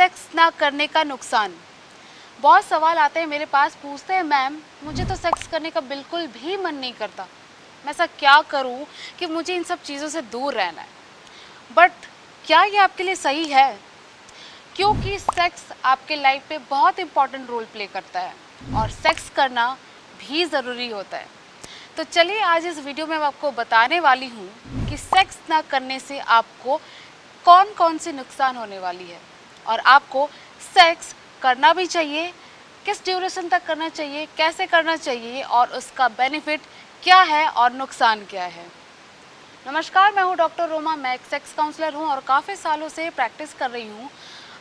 Sex ना करने का नुकसान। बहुत सवाल आते हैं मेरे पास, पूछते हैं मैम मुझे तो सेक्स करने का बिल्कुल भी मन नहीं करता, मैं ऐसा क्या करूं कि मुझे इन सब चीज़ों से दूर रहना है। बट क्या ये आपके लिए सही है? क्योंकि सेक्स आपके लाइफ पे बहुत इंपॉर्टेंट रोल प्ले करता है और सेक्स करना भी ज़रूरी होता है। तो चलिए आज इस वीडियो में मैं आपको बताने वाली हूँ कि सेक्स ना करने से आपको कौन कौन सी नुकसान होने वाली है और आपको सेक्स करना भी चाहिए, किस ड्यूरेशन तक करना चाहिए, कैसे करना चाहिए और उसका बेनिफिट क्या है और नुकसान क्या है। नमस्कार, मैं हूँ डॉक्टर रोमा, मैं एक सेक्स काउंसलर हूँ और काफ़ी सालों से प्रैक्टिस कर रही हूँ।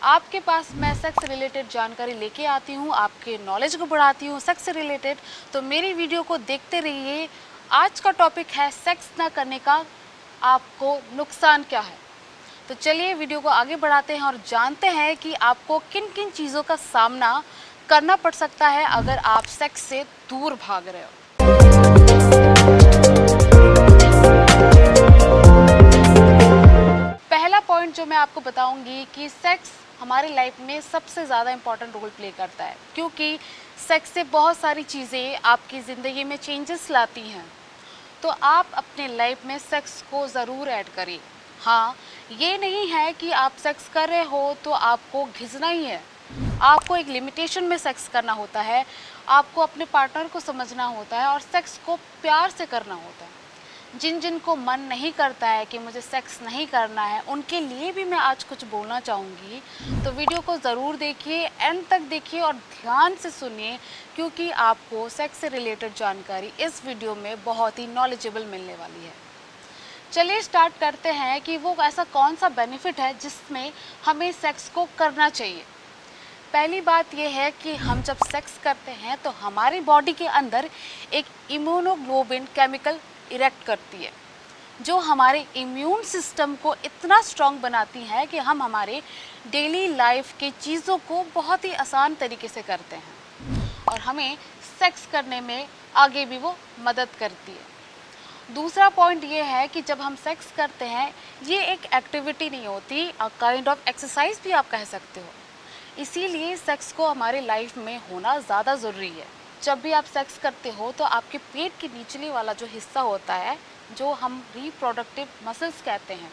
आपके पास मैं सेक्स रिलेटेड जानकारी लेके आती हूँ, आपके नॉलेज को बढ़ाती हूँ सेक्स से रिलेटेड। तो मेरी वीडियो को देखते रहिए। आज का टॉपिक है सेक्स ना करने का आपको नुकसान क्या है। तो चलिए वीडियो को आगे बढ़ाते हैं और जानते हैं कि आपको किन किन चीज़ों का सामना करना पड़ सकता है अगर आप सेक्स से दूर भाग रहे हो। पहला पॉइंट जो मैं आपको बताऊंगी कि सेक्स हमारी लाइफ में सबसे ज़्यादा इम्पॉर्टेंट रोल प्ले करता है, क्योंकि सेक्स से बहुत सारी चीज़ें आपकी ज़िंदगी में चेंजेस लाती हैं। तो आप अपने लाइफ में सेक्स को ज़रूर ऐड करिए। हाँ, ये नहीं है कि आप सेक्स कर रहे हो तो आपको घिसना ही है। आपको एक लिमिटेशन में सेक्स करना होता है, आपको अपने पार्टनर को समझना होता है और सेक्स को प्यार से करना होता है। जिन जिन को मन नहीं करता है कि मुझे सेक्स नहीं करना है, उनके लिए भी मैं आज कुछ बोलना चाहूँगी। तो वीडियो को ज़रूर देखिए, एंड तक देखिए और ध्यान से सुनिए, क्योंकि आपको सेक्स से रिलेटेड जानकारी इस वीडियो में बहुत ही नॉलेजेबल मिलने वाली है। चलिए स्टार्ट करते हैं कि वो ऐसा कौन सा बेनिफिट है जिसमें हमें सेक्स को करना चाहिए। पहली बात यह है कि हम जब सेक्स करते हैं तो हमारी बॉडी के अंदर एक इम्यूनोग्लोबिन केमिकल इरेक्ट करती है, जो हमारे इम्यून सिस्टम को इतना स्ट्रॉन्ग बनाती है कि हम हमारे डेली लाइफ की चीज़ों को बहुत ही आसान तरीके से करते हैं और हमें सेक्स करने में आगे भी वो मदद करती है। दूसरा पॉइंट ये है कि जब हम सेक्स करते हैं, ये एक एक्टिविटी नहीं होती, काइंड ऑफ एक्सरसाइज भी आप कह सकते हो। इसीलिए सेक्स को हमारे लाइफ में होना ज़्यादा ज़रूरी है। जब भी आप सेक्स करते हो तो आपके पेट के निचले वाला जो हिस्सा होता है, जो हम रिप्रोडक्टिव मसल्स कहते हैं,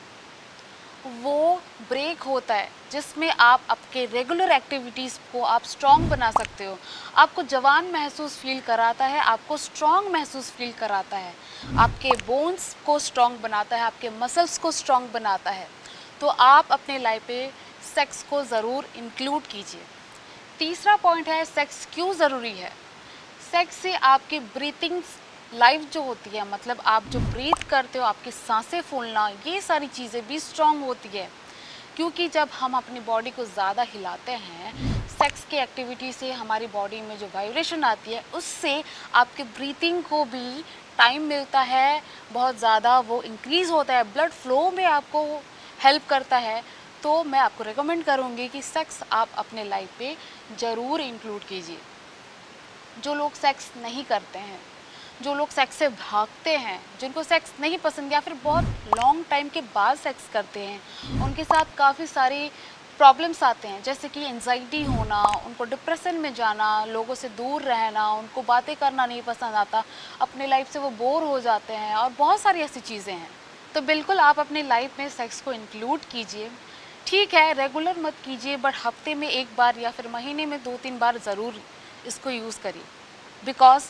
वो ब्रेक होता है, जिसमें आप आपके रेगुलर एक्टिविटीज़ को आप स्ट्रॉन्ग बना सकते हो। आपको जवान महसूस फील कराता है, आपको स्ट्रॉन्ग महसूस फील कराता है, आपके बोन्स को स्ट्रॉन्ग बनाता है, आपके मसल्स को स्ट्रॉन्ग बनाता है। तो आप अपने लाइफ पे सेक्स को ज़रूर इंक्लूड कीजिए। तीसरा पॉइंट है सेक्स क्यों ज़रूरी है। सेक्स से आपकी ब्रीथिंग लाइफ जो होती है, मतलब आप जो ब्रीथ करते हो, आपकी सांसें फूलना, ये सारी चीज़ें भी स्ट्रॉन्ग होती है। क्योंकि जब हम अपनी बॉडी को ज़्यादा हिलाते हैं, सेक्स की एक्टिविटी से हमारी बॉडी में जो वाइब्रेशन आती है, उससे आपके ब्रीथिंग को भी टाइम मिलता है, बहुत ज़्यादा वो इंक्रीज़ होता है, ब्लड फ्लो में आपको हेल्प करता है। तो मैं आपको रेकमेंड करूँगी कि सेक्स आप अपने लाइफ पे ज़रूर इंक्लूड कीजिए। जो लोग सेक्स नहीं करते हैं, जो लोग सेक्स से भागते हैं, जिनको सेक्स नहीं पसंद या फिर बहुत लॉन्ग टाइम के बाद सेक्स करते हैं, उनके साथ काफ़ी सारी प्रॉब्लम्स आते हैं, जैसे कि एंजाइटी होना, उनको डिप्रेशन में जाना, लोगों से दूर रहना, उनको बातें करना नहीं पसंद आता, अपने लाइफ से वो बोर हो जाते हैं और बहुत सारी ऐसी चीज़ें हैं। तो बिल्कुल आप अपने लाइफ में सेक्स को इंक्लूड कीजिए। ठीक है, रेगुलर मत कीजिए, बट हफ्ते में एक बार या फिर महीने में 2-3 बार ज़रूर इसको यूज़ करिए। बिकॉज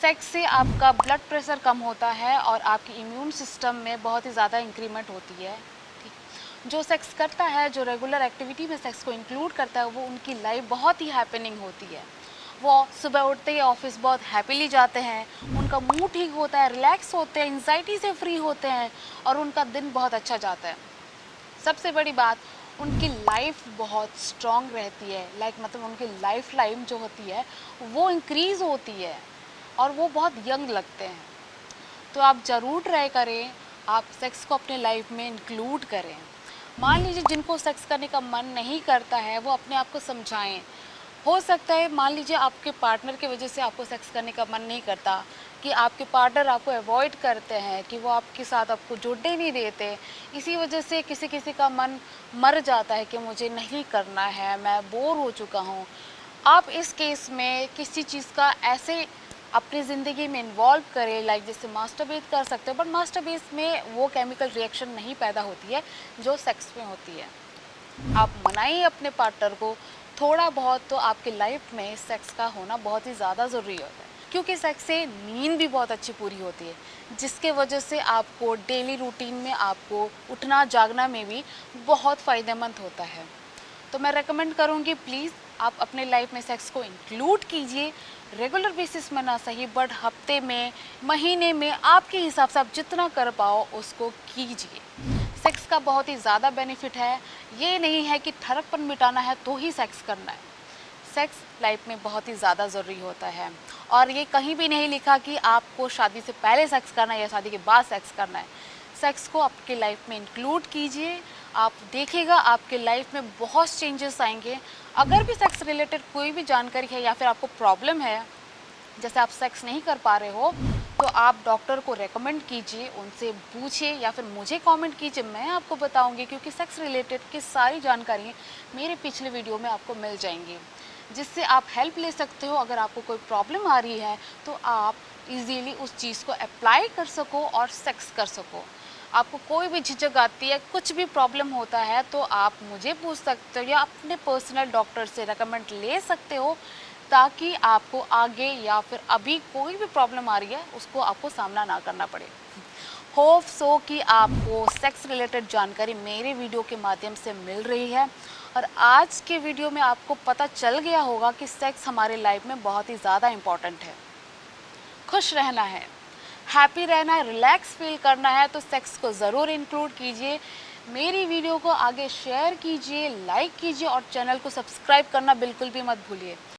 सेक्स से आपका ब्लड प्रेशर कम होता है और आपकी इम्यून सिस्टम में बहुत ही ज़्यादा इंक्रीमेंट होती है। ठीक, जो सेक्स करता है, जो रेगुलर एक्टिविटी में सेक्स को इंक्लूड करता है, वो उनकी लाइफ बहुत ही हैपनिंग होती है। वो सुबह उठते ही ऑफिस बहुत हैप्पीली जाते हैं, उनका मूड ठीक होता है, रिलैक्स होते हैं, एंजाइटी से फ्री होते हैं और उनका दिन बहुत अच्छा जाता है। सबसे बड़ी बात, उनकी लाइफ बहुत स्ट्रॉन्ग रहती है, मतलब उनकी लाइफ लाइन जो होती है वो इंक्रीज़ होती है और वो बहुत यंग लगते हैं। तो आप ज़रूर ट्राई करें, आप सेक्स को अपने लाइफ में इंक्लूड करें। मान लीजिए जिनको सेक्स करने का मन नहीं करता है, वो अपने आप को समझाएं। हो सकता है मान लीजिए आपके पार्टनर की वजह से आपको सेक्स करने का मन नहीं करता, कि आपके पार्टनर आपको अवॉइड करते हैं, कि वो आपके साथ आपको जुड़ने नहीं देते, इसी वजह से किसी किसी का मन मर जाता है कि मुझे नहीं करना है, मैं बोर हो चुका हूँ। आप इस केस में किसी चीज़ का ऐसे अपनी ज़िंदगी में इन्वॉल्व करें, लाइक जैसे मास्टरबेट कर सकते हो, बट मास्टरबेट में वो केमिकल रिएक्शन नहीं पैदा होती है जो सेक्स में होती है। आप मनाइए अपने पार्टनर को, थोड़ा बहुत तो आपकी लाइफ में सेक्स का होना बहुत ही ज़्यादा ज़रूरी होता है, क्योंकि सेक्स से नींद भी बहुत अच्छी पूरी होती है, जिसके वजह से आपको डेली रूटीन में आपको उठना जागना में भी बहुत फ़ायदेमंद होता है। तो मैं रेकमेंड करूँगी, प्लीज़ आप अपने लाइफ में सेक्स को इंक्लूड कीजिए, रेगुलर बेसिस में ना सही, बट हफ्ते में, महीने में आपके हिसाब से आप जितना कर पाओ उसको कीजिए। सेक्स का बहुत ही ज़्यादा बेनिफिट है, ये नहीं है कि ठरकपन मिटाना है तो ही सेक्स करना है। सेक्स लाइफ में बहुत ही ज़्यादा ज़रूरी होता है, और ये कहीं भी नहीं लिखा कि आपको शादी से पहले सेक्स करना है या शादी के बाद सेक्स करना है। सेक्स को आपकी लाइफ में इंक्लूड कीजिए, आप देखिएगा आपके लाइफ में बहुत चेंजेस आएंगे। अगर भी सेक्स रिलेटेड कोई भी जानकारी है या फिर आपको प्रॉब्लम है, जैसे आप सेक्स नहीं कर पा रहे हो, तो आप डॉक्टर को रेकमेंड कीजिए, उनसे पूछिए या फिर मुझे कमेंट कीजिए, मैं आपको बताऊंगी, क्योंकि सेक्स रिलेटेड की सारी जानकारी मेरे पिछले वीडियो में आपको मिल जाएंगी, जिससे आप हेल्प ले सकते हो। अगर आपको कोई प्रॉब्लम आ रही है तो आप इजीली उस चीज़ को अप्लाई कर सको और सेक्स कर सको। आपको कोई भी झिझक आती है, कुछ भी प्रॉब्लम होता है, तो आप मुझे पूछ सकते हो या अपने पर्सनल डॉक्टर से रेकमेंड ले सकते हो, ताकि आपको आगे या फिर अभी कोई भी प्रॉब्लम आ रही है उसको आपको सामना ना करना पड़े। होप सो कि आपको सेक्स रिलेटेड जानकारी मेरे वीडियो के माध्यम से मिल रही है, और आज के वीडियो में आपको पता चल गया होगा कि सेक्स हमारे लाइफ में बहुत ही ज़्यादा इम्पॉर्टेंट है। खुश रहना है, हैप्पी रहना है, रिलैक्स फील करना है, तो सेक्स को ज़रूर इंक्लूड कीजिए। मेरी वीडियो को आगे शेयर कीजिए, लाइक कीजिए, और चैनल को सब्सक्राइब करना बिल्कुल भी मत भूलिए।